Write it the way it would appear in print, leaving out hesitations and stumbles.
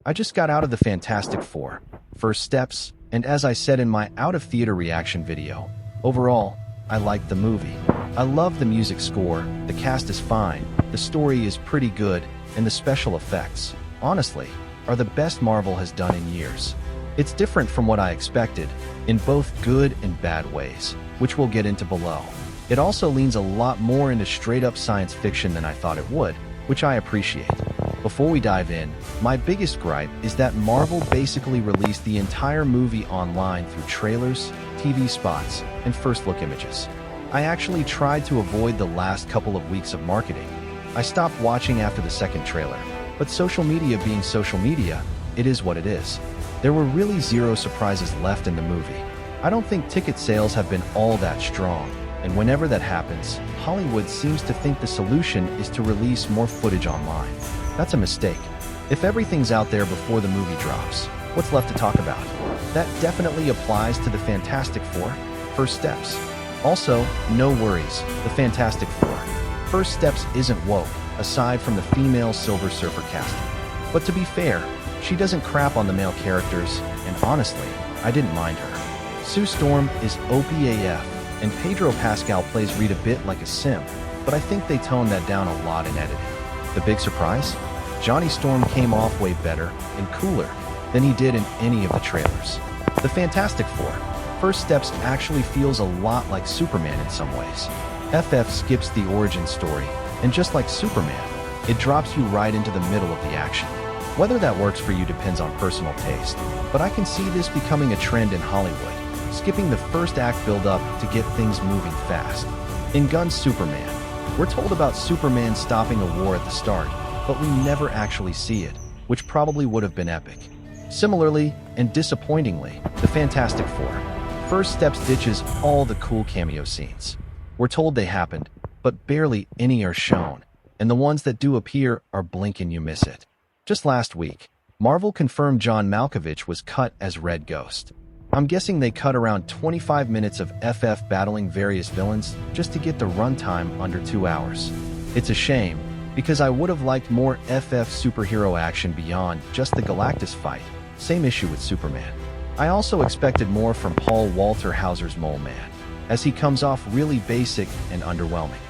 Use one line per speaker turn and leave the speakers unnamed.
I just got out of the Fantastic Four, First Steps, and as I said in my out-of-theater reaction video, overall, I liked the movie. I love the music score, the cast is fine, the story is pretty good, and the special effects, honestly, are the best Marvel has done in years. It's different from what I expected, in both good and bad ways, which we'll get into below. It also leans a lot more into straight-up science fiction than I thought it would, which I appreciate. Before we dive in, my biggest gripe is that Marvel basically released the entire movie online through trailers, TV spots, and first-look images. I actually tried to avoid the last couple of weeks of marketing. I stopped watching after the second trailer, but social media being social media, it is what it is. There were really zero surprises left in the movie. I don't think ticket sales have been all that strong, and whenever that happens, Hollywood seems to think the solution is to release more footage online. That's a mistake. If everything's out there before the movie drops, what's left to talk about? That definitely applies to the Fantastic Four, First Steps. Also, no worries, the Fantastic Four, First Steps isn't woke, aside from the female Silver Surfer casting. But to be fair, she doesn't crap on the male characters, and honestly, I didn't mind her. Sue Storm is OPAF, and Pedro Pascal plays Reed a bit like a simp, but I think they toned that down a lot in editing. The big surprise? Johnny Storm came off way better and cooler than he did in any of the trailers. The Fantastic Four, First Steps actually feels a lot like Superman in some ways. FF skips the origin story, and just like Superman, it drops you right into the middle of the action. Whether that works for you depends on personal taste, but I can see this becoming a trend in Hollywood, skipping the first act build-up to get things moving fast. In Gunn's Superman, we're told about Superman stopping a war at the start, but we never actually see it, which probably would have been epic. Similarly, and disappointingly, the Fantastic Four, First Steps ditches all the cool cameo scenes. We're told they happened, but barely any are shown, and the ones that do appear are blink and you miss it. Just last week, Marvel confirmed John Malkovich was cut as Red Ghost. I'm guessing they cut around 25 minutes of FF battling various villains just to get the runtime under 2 hours. It's a shame, because I would have liked more FF superhero action beyond just the Galactus fight. Same issue with Superman. I also expected more from Paul Walter Hauser's Mole Man, as he comes off really basic and underwhelming.